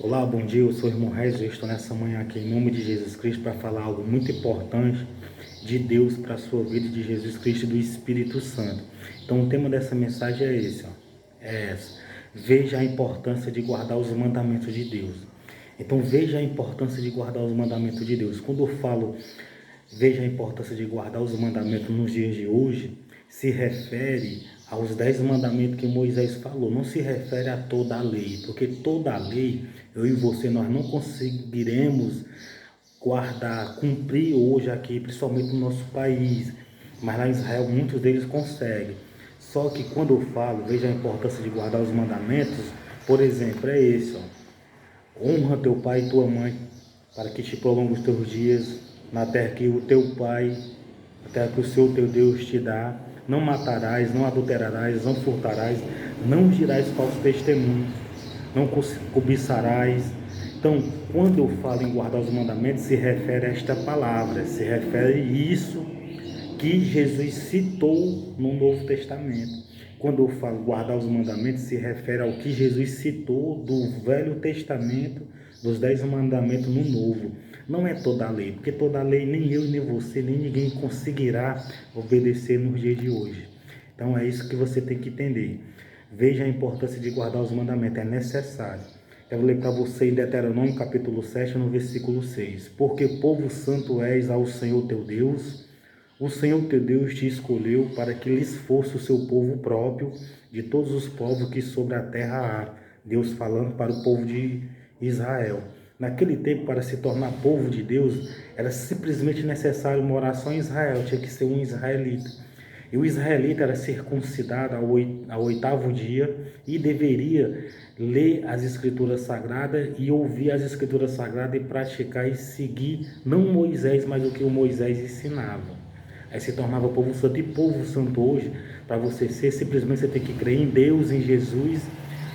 Olá, bom dia, eu sou o irmão Reis, eu estou nessa manhã aqui em nome de Jesus Cristo para falar algo muito importante de Deus para a sua vida, de Jesus Cristo e do Espírito Santo. Então o tema dessa mensagem é esse, veja a importância de guardar os mandamentos de Deus. Então veja a importância de guardar os mandamentos de Deus. Quando eu falo veja a importância de guardar os mandamentos nos dias de hoje, se refere aos 10 mandamentos que Moisés falou, não se refere a toda a lei, porque toda a lei, eu e você, nós não conseguiremos guardar, cumprir hoje aqui, principalmente no nosso país, mas lá em Israel muitos deles conseguem. Só que quando eu falo, veja a importância de guardar os mandamentos, por exemplo, é esse, honra teu pai e tua mãe, para que te prolongue os teus dias na terra que o teu pai, a terra que o Senhor teu Deus te dá. Não matarás, não adulterarás, não furtarás, não dirás falso testemunho, não cobiçarás. Então, quando eu falo em guardar os mandamentos, se refere a esta palavra, se refere a isso que Jesus citou no Novo Testamento. Quando eu falo guardar os mandamentos, se refere ao que Jesus citou do Velho Testamento, dos 10 mandamentos no Novo. Não é toda a lei, porque toda a lei nem eu, nem você, nem ninguém conseguirá obedecer nos dias de hoje. Então é isso que você tem que entender. Veja a importância de guardar os mandamentos, é necessário. Eu vou ler para você em Deuteronômio capítulo 7, no versículo 6. Porque povo santo és ao Senhor teu Deus. O Senhor teu Deus te escolheu para que lhes fosse o seu povo próprio de todos os povos que sobre a terra há. Deus falando para o povo de Israel. Naquele tempo, para se tornar povo de Deus, era simplesmente necessário morar só em Israel, tinha que ser um israelita. E o israelita era circuncidado ao oitavo dia e deveria ler as escrituras sagradas e ouvir as escrituras sagradas e praticar e seguir não Moisés, mas o que o Moisés ensinava. Aí se tornava povo santo. E povo santo hoje, para você ser, simplesmente você tem que crer em Deus, em Jesus,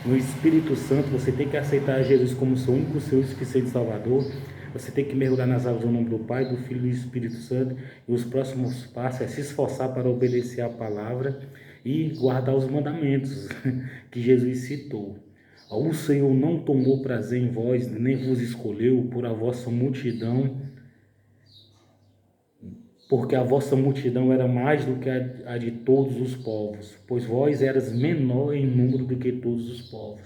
no Espírito Santo. Você tem que aceitar Jesus como seu único Senhor e suficiente Salvador. Você tem que mergulhar nas águas no nome do Pai, do Filho e do Espírito Santo. E os próximos passos é se esforçar para obedecer a palavra e guardar os mandamentos que Jesus citou. O Senhor não tomou prazer em vós, nem vos escolheu por a vossa multidão, porque a vossa multidão era mais do que a de todos os povos, pois vós eras menor em número do que todos os povos.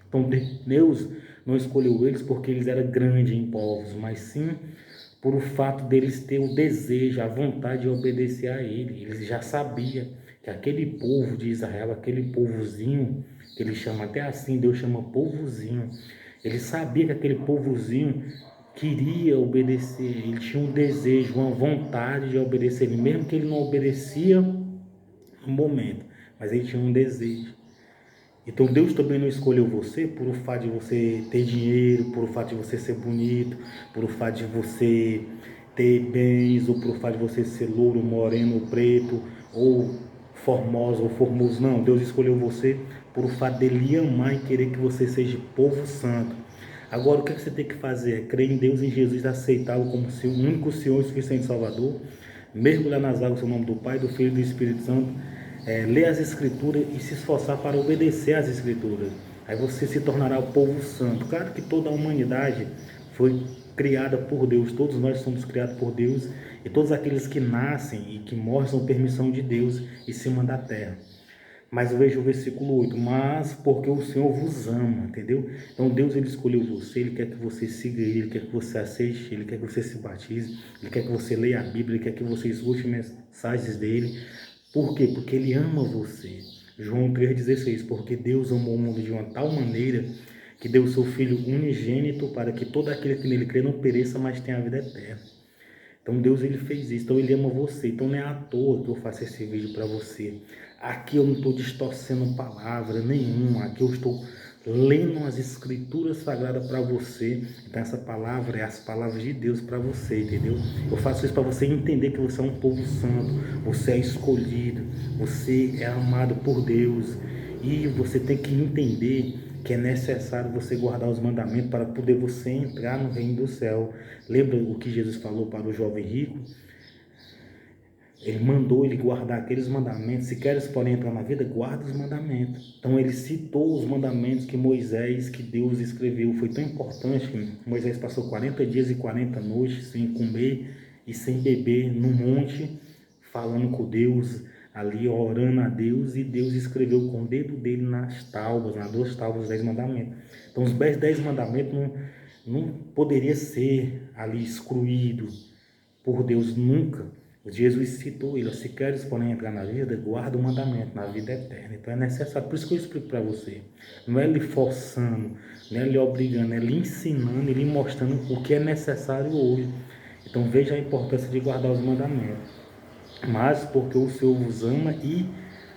Então Deus não escolheu eles porque eles eram grandes em povos, mas sim por o fato deles ter o desejo, a vontade de obedecer a Ele. Eles já sabiam que aquele povo de Israel, aquele povozinho, que ele chama até assim, Deus chama povozinho, ele sabia que aquele povozinho queria obedecer, ele tinha um desejo, uma vontade de obedecer, mesmo que ele não obedecia no momento, mas ele tinha um desejo. Então Deus também não escolheu você por o fato de você ter dinheiro, por o fato de você ser bonito, por o fato de você ter bens, ou por o fato de você ser louro, moreno, preto, ou formoso ou formoso. Não, Deus escolheu você por o fato dele amar e querer que você seja povo santo. Agora o que você tem que fazer? É crer em Deus, em Jesus, aceitá-lo como seu único Senhor e suficiente Salvador, mergulhar nas águas em nome do Pai, do Filho e do Espírito Santo, ler as Escrituras e se esforçar para obedecer às Escrituras. Aí você se tornará o povo santo. Claro que toda a humanidade foi criada por Deus, todos nós somos criados por Deus, e todos aqueles que nascem e que morrem são permissão de Deus em cima da terra. Mas eu vejo o versículo 8, mas porque o Senhor vos ama, entendeu? Então Deus ele escolheu você, Ele quer que você siga Ele, Ele quer que você aceite, Ele quer que você se batize, Ele quer que você leia a Bíblia, Ele quer que você escute mensagens dEle. Por quê? Porque Ele ama você. João 3,16, porque Deus amou o mundo de uma tal maneira que deu o seu Filho unigênito para que todo aquele que nele crê não pereça, mas tenha a vida eterna. Então Deus ele fez isso, então ele ama você. Então não é à toa que eu faço esse vídeo para você. Aqui eu não estou distorcendo palavra nenhuma, aqui eu estou lendo as escrituras sagradas para você. Então essa palavra é as palavras de Deus para você, entendeu? Eu faço isso para você entender que você é um povo santo, você é escolhido, você é amado por Deus. E você tem que entender que é necessário você guardar os mandamentos para poder você entrar no reino do céu. Lembra o que Jesus falou para o jovem rico? Ele mandou ele guardar aqueles mandamentos. Se queres, porém, entrar na vida, guarda os mandamentos. Então ele citou os mandamentos que Moisés, que Deus escreveu. Foi tão importante que Moisés passou 40 dias e 40 noites sem comer e sem beber no monte, falando com Deus, ali orando a Deus, e Deus escreveu com o dedo dele nas tábuas, nas duas tábuas, os 10 mandamentos. Então os 10 mandamentos não poderia ser ali excluído por Deus nunca. Jesus citou ele: se queres, porém, entrar na vida, guarda o mandamento, na vida eterna. Então é necessário, por isso que eu explico para você. Não é lhe forçando, não é lhe obrigando, é lhe ensinando e lhe mostrando o que é necessário hoje. Então veja a importância de guardar os mandamentos. Mas porque o Senhor vos ama e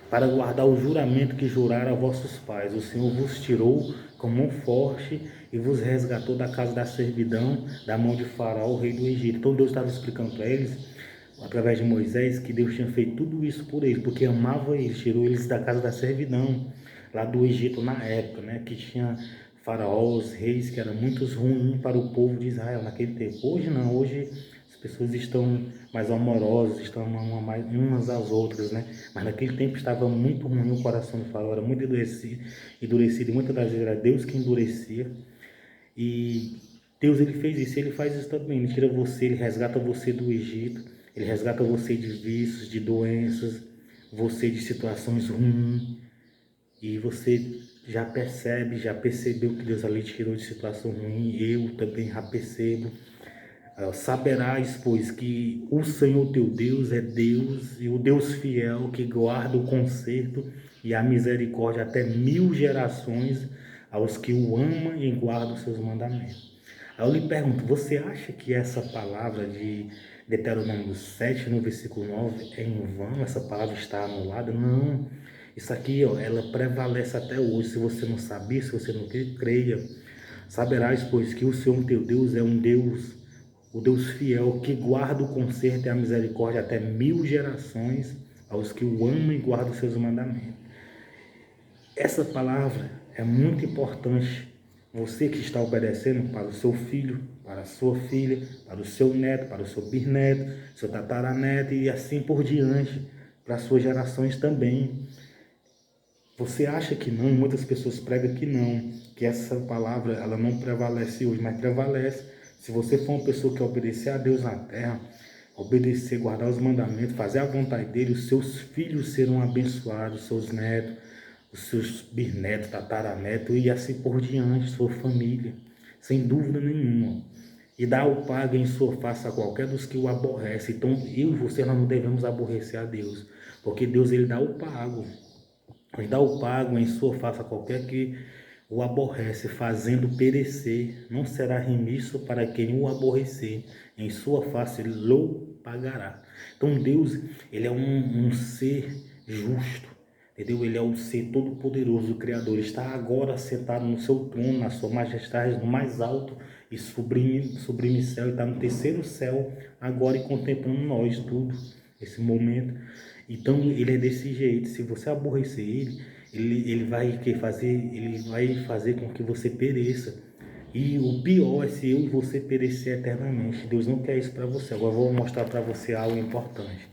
para guardar o juramento que juraram a vossos pais. O Senhor vos tirou com mão forte e vos resgatou da casa da servidão, da mão de Faraó, o rei do Egito. Então Deus estava explicando para eles, através de Moisés, que Deus tinha feito tudo isso por eles, porque amava eles, tirou eles da casa da servidão, lá do Egito na época, né, que tinha faraós, reis, que eram muito ruins para o povo de Israel naquele tempo. Hoje não, hoje as pessoas estão mais amorosas, estão amando umas às outras, né? Mas naquele tempo estava muito ruim o coração do faraó, era muito endurecido, e muitas das vezes era Deus que endurecia. E Deus, ele fez isso, ele faz isso também. Ele tira você, ele resgata você do Egito, ele resgata você de vícios, de doenças, você de situações ruins. E você já percebe, já percebeu que Deus ali te tirou de situação ruim. Eu também já percebo. Saberás, pois, que o Senhor teu Deus é Deus, e o Deus fiel, que guarda o conserto e a misericórdia até 1000 gerações aos que o amam e guardam os seus mandamentos. Aí eu lhe pergunto, você acha que essa palavra de Deuteronômio 7, no versículo 9, é em vão? Essa palavra está anulada? Não. Isso aqui, ó, ela prevalece até hoje. Se você não sabia, se você não creia, saberás, pois, que o Senhor teu Deus é um Deus, o Deus fiel, que guarda o conserto e a misericórdia até 1000 gerações aos que o amam e guardam os seus mandamentos. Essa palavra é muito importante. Você que está obedecendo para o seu filho, para a sua filha, para o seu neto, para o seu bisneto, seu tataraneto e assim por diante, para as suas gerações também. Você acha que não, muitas pessoas pregam que não, que essa palavra ela não prevalece hoje, mas prevalece. Se você for uma pessoa que obedecer a Deus na terra, obedecer, guardar os mandamentos, fazer a vontade dele, os seus filhos serão abençoados, seus netos, os seus bisnetos, tataranetos e assim por diante, sua família, sem dúvida nenhuma. E dá o pago em sua face a qualquer dos que o aborrece. Então eu e você nós não devemos aborrecer a Deus, porque Deus ele dá o pago. Ele dá o pago em sua face a qualquer que o aborrece, fazendo perecer. Não será remisso para quem o aborrecer. Em sua face ele o pagará. Então Deus, ele é um ser justo, entendeu? Ele é o ser todo-poderoso, o Criador. Ele está agora sentado no seu trono, na sua majestade, no mais alto e sublime céu. Ele está no terceiro céu agora e contemplando nós tudo, esse momento. Então ele é desse jeito. Se você aborrecer ele vai fazer, ele vai fazer com que você pereça. E o pior é se eu e você perecer eternamente. Deus não quer isso para você. Agora eu vou mostrar para você algo importante.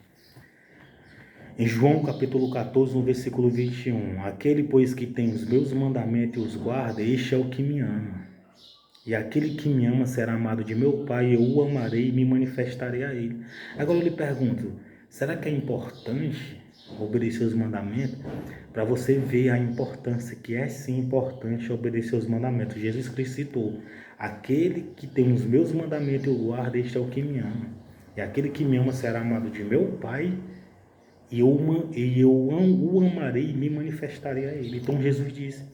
Em João capítulo 14, no versículo 21, aquele pois que tem os meus mandamentos e os guarda, este é o que me ama. E aquele que me ama será amado de meu Pai, eu o amarei e me manifestarei a ele. Agora eu lhe pergunto, será que é importante obedecer os mandamentos? Para você ver a importância, que é sim importante obedecer os mandamentos. Jesus Cristo citou, aquele que tem os meus mandamentos e o guarda, este é o que me ama. E aquele que me ama será amado de meu Pai, e eu o amarei e me manifestarei a ele. Então Jesus disse,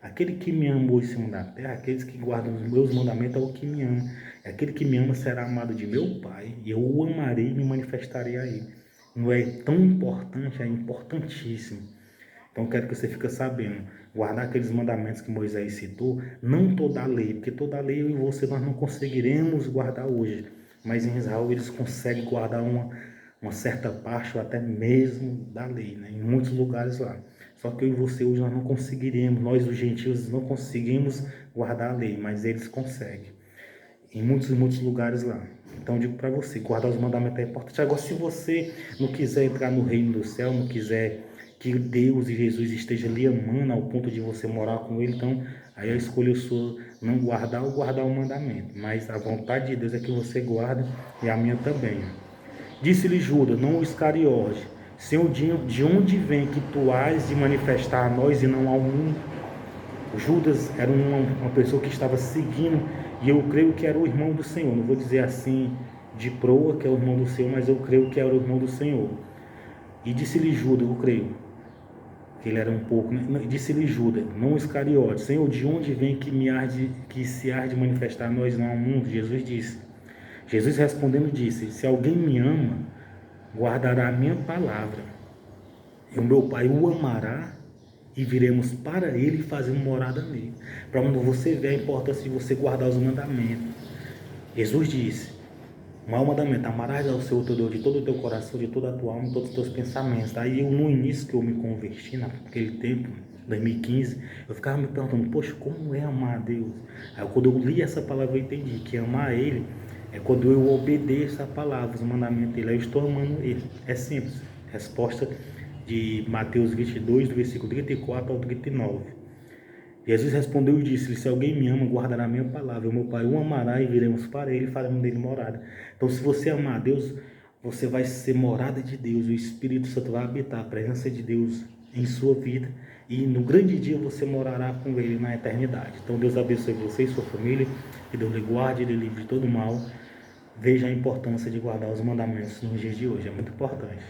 aquele que me amou em cima da terra, aqueles que guardam os meus mandamentos é o que me ama. E aquele que me ama será amado de meu Pai, e eu o amarei e me manifestarei a ele. Não é tão importante, é importantíssimo. Então eu quero que você fique sabendo, guardar aqueles mandamentos que Moisés citou, não toda a lei, porque toda a lei eu e você nós não conseguiremos guardar hoje. Mas em Israel eles conseguem guardar uma certa parte ou até mesmo da lei, né? Em muitos lugares lá. Só que eu e você hoje nós não conseguiremos, nós os gentios não conseguimos guardar a lei, mas eles conseguem, em muitos lugares lá. Então eu digo para você, guardar os mandamentos é importante. Agora, se você não quiser entrar no reino do céu, não quiser que Deus e Jesus estejam lhe amando ao ponto de você morar com Ele, então aí a escolha sua não guardar ou guardar o mandamento. Mas a vontade de Deus é que você guarde e a minha também. Disse-lhe Judas, não o Iscariote, Senhor, de onde vem que tu has de manifestar a nós e não ao mundo? Judas era uma pessoa que estava seguindo, e eu creio que era o irmão do Senhor. Não vou dizer assim de proa que é o irmão do Senhor, mas eu creio que era o irmão do Senhor. E disse-lhe Judas, eu creio que ele era um pouco, né? Disse-lhe Judas, não Iscariote, Senhor, de onde vem que se há de manifestar a nós não ao mundo? Jesus disse. Jesus respondendo disse, se alguém me ama, guardará a minha palavra, e o meu Pai o amará, e viremos para ele e fazemos morada nele. Para onde você vê a importância de você guardar os mandamentos. Jesus disse, o maior mandamento, amarás ao Senhor teu Deus de todo o teu coração, de toda a tua alma, de todos os teus pensamentos. Aí eu, no início que eu me converti, naquele tempo, 2015, eu ficava me perguntando, poxa, como é amar a Deus? Aí quando eu li essa palavra eu entendi que amar a Ele é quando eu obedeço a palavra, os mandamentos dele, aí eu estou amando Ele. É simples. Resposta de Mateus 22, do versículo 34 ao 39. Jesus respondeu e disse-lhe, se alguém me ama, guardará a minha palavra, o meu Pai o amará e viremos para ele e faremos dele morada. Então, se você amar a Deus, você vai ser morada de Deus, o Espírito Santo vai habitar a presença de Deus em sua vida, e no grande dia você morará com ele na eternidade. Então, Deus abençoe você e sua família, que Deus lhe guarde, lhe livre de todo mal. Veja a importância de guardar os mandamentos nos dias de hoje, é muito importante.